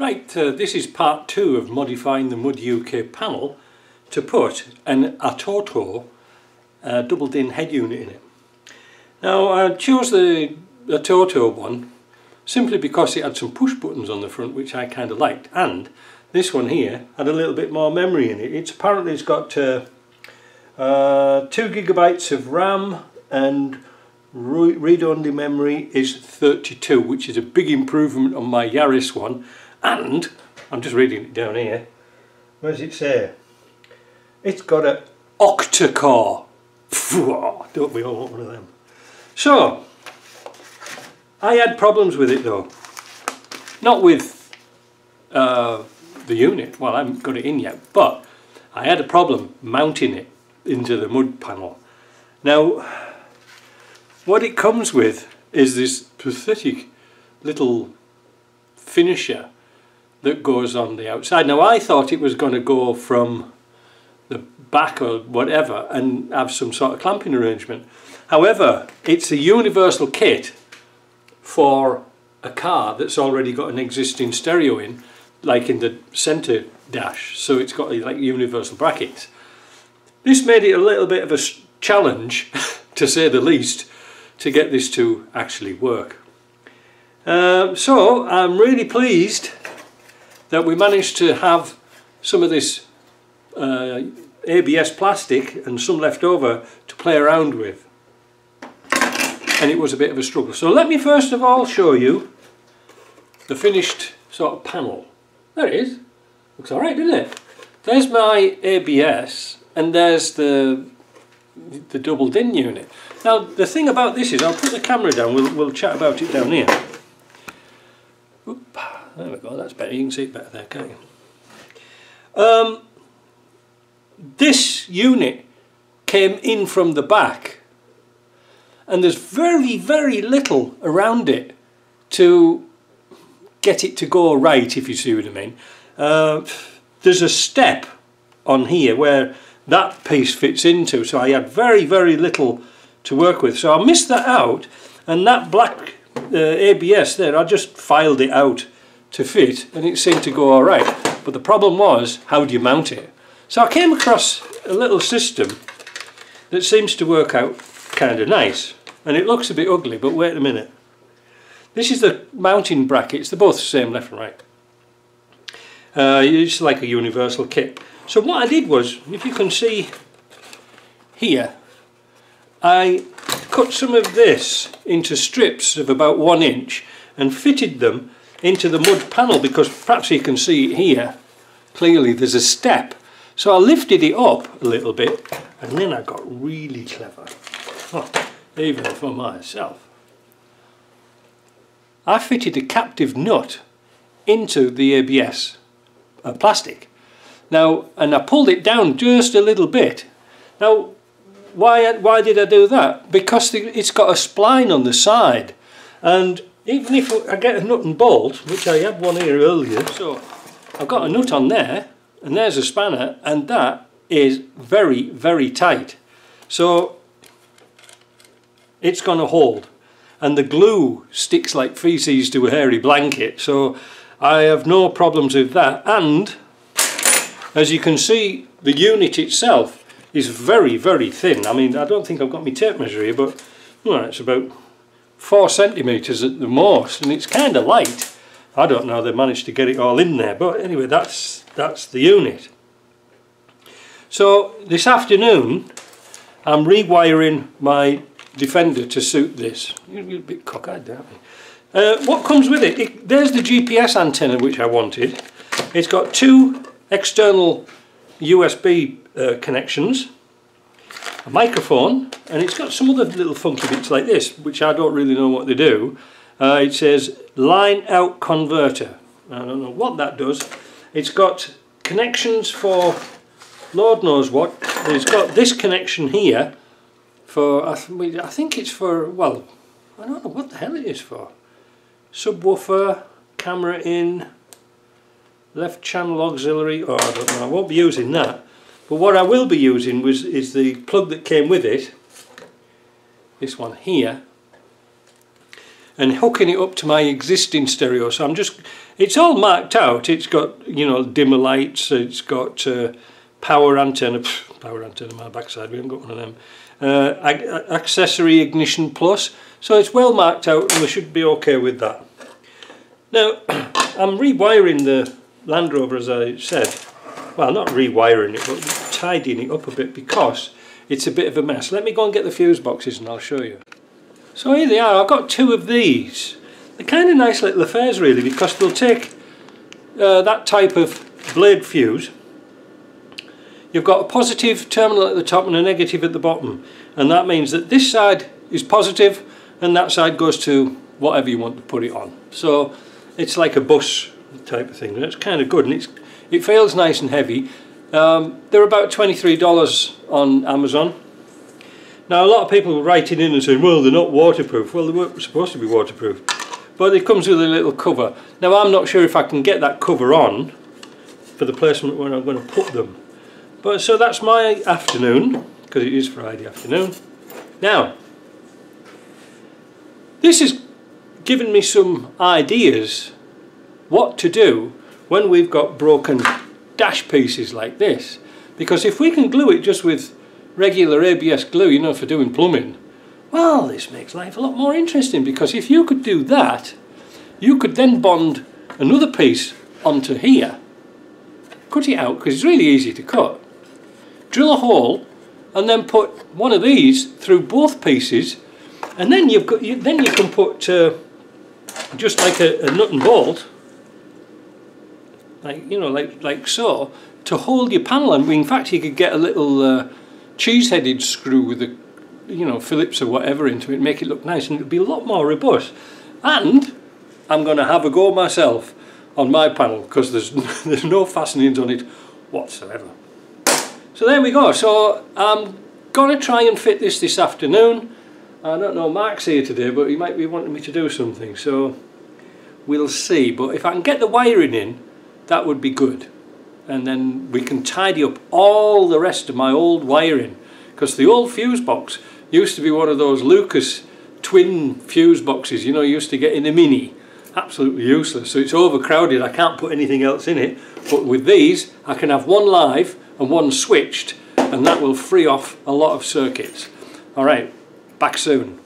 Right, this is part 2 of modifying the MudUK panel to put an Atoto double DIN head unit in it. Now I chose the Atoto one simply because it had some push buttons on the front which I kind of liked, and this one here had a little bit more memory in it. It's got 2 gigabytes of RAM, and read-only memory is 32, which is a big improvement on my Yaris one. And I'm just reading it down here. What does it say? It's got an octa-core. Don't we all want one of them? So I had problems with it though. Not with the unit. Well, I haven't got it in yet, but I had a problem mounting it into the mud panel. Now, what it comes with is this pathetic little finisher that goes on the outside. Now I thought it was going to go from the back or whatever and have some sort of clamping arrangement. However, it's a universal kit for a car that's already got an existing stereo in, like in the centre dash, so it's got like universal brackets. This made it a little bit of a challenge, to say the least, to get this to actually work. So I'm really pleased that we managed to have some of this ABS plastic and some left over to play around with, and it was a bit of a struggle. So let me first of all show you the finished sort of panel. There it is. Looks alright, doesn't it? There's my ABS and there's the double DIN unit. Now the thing about this is, I'll put the camera down, we'll chat about it down here. Oop, there we go, that's better, you can see it better there, can't you? This unit came in from the back, and there's very, very little around it to get it to go right, if you see what I mean. There's a step on here where that piece fits into, so I had very, very little to work with. So I missed that out, and that black ABS there, I just filed it out to fit, and it seemed to go alright. But the problem was, how do you mount it? So I came across a little system that seems to work out kind of nice, and it looks a bit ugly, but wait a minute. This is the mounting brackets, they're both the same left and right. It's like a universal kit. So what I did was, if you can see here, I cut some of this into strips of about 1 inch and fitted them into the mud panel, because perhaps you can see here clearly there's a step. So I lifted it up a little bit, and then I got really clever, even for myself. I fitted a captive nut into the ABS plastic. Now, and I pulled it down just a little bit. Now, why did I do that? Because it's got a spline on the side, and even if I get a nut and bolt, which I had one here earlier, so I've got a nut on there, and there's a spanner, and that is very, very tight. So it's going to hold, and the glue sticks like feces to a hairy blanket, so I have no problems with that. And as you can see, the unit itself is very, very thin. I mean, I don't think I've got my tape measure here, but well, it's about 4 centimetres at the most, and it's kind of light. I don't know how they managed to get it all in there, but anyway, that's the unit. So this afternoon I'm rewiring my Defender to suit this. You're a bit cockeyed there, aren't you? What comes with it? There's the GPS antenna which I wanted. It's got 2 external USB connections, a microphone, and it's got some other little funky bits like this, which I don't really know what they do. It says line out converter. I don't know what that does. It's got connections for Lord knows what. It's got this connection here for, I think it's for, well, I don't know what the hell it is for. Subwoofer, camera in, left channel auxiliary, oh I don't know, I won't be using that. But what I will be using is the plug that came with it, this one here. and hooking it up to my existing stereo. So it's all marked out. It's got, you know, dimmer lights, it's got power antenna, my backside, we haven't got one of them. Accessory ignition plus, so it's well marked out and we should be okay with that. Now I'm rewiring the Land Rover, as I said. Well, not rewiring it, but tidying it up a bit because it's a bit of a mess. Let me go and get the fuse boxes and I'll show you. So here they are. I've got two of these. They're kind of nice little affairs really, because they'll take that type of blade fuse. You've got a positive terminal at the top and a negative at the bottom, and that means that this side is positive and that side goes to whatever you want to put it on. So it's like a bus type of thing. That's kind of good, and it feels nice and heavy. They're about $23 on Amazon. Now a lot of people were writing in and saying, well, they're not waterproof. Well, they weren't supposed to be waterproof, but it comes with a little cover. Now I'm not sure if I can get that cover on for the placement where I'm going to put them. But so that's my afternoon, because it is Friday afternoon. Now, this has given me some ideas what to do when we've got broken dash pieces like this. Because if we can glue it just with regular ABS glue, you know, for doing plumbing, well, this makes life a lot more interesting, because if you could do that, you could then bond another piece onto here, cut it out, because it's really easy to cut, drill a hole and then put one of these through both pieces, and then you can put just like a nut and bolt, like, you know, like so, to hold your panel. And in fact you could get a little cheese-headed screw with a, you know, Phillips or whatever into it, make it look nice, and it'll be a lot more robust. And I'm going to have a go myself on my panel, because there's no fastenings on it whatsoever. So there we go. So I'm going to try and fit this afternoon. I don't know, Mark's here today, but he might be wanting me to do something, so we'll see. But if I can get the wiring in, that would be good. And then we can tidy up all the rest of my old wiring, because the old fuse box used to be one of those Lucas twin fuse boxes, you know, you used to get in a Mini. Absolutely useless, so it's overcrowded, I can't put anything else in it. But with these I can have one live and one switched, and that will free off a lot of circuits. Alright, back soon.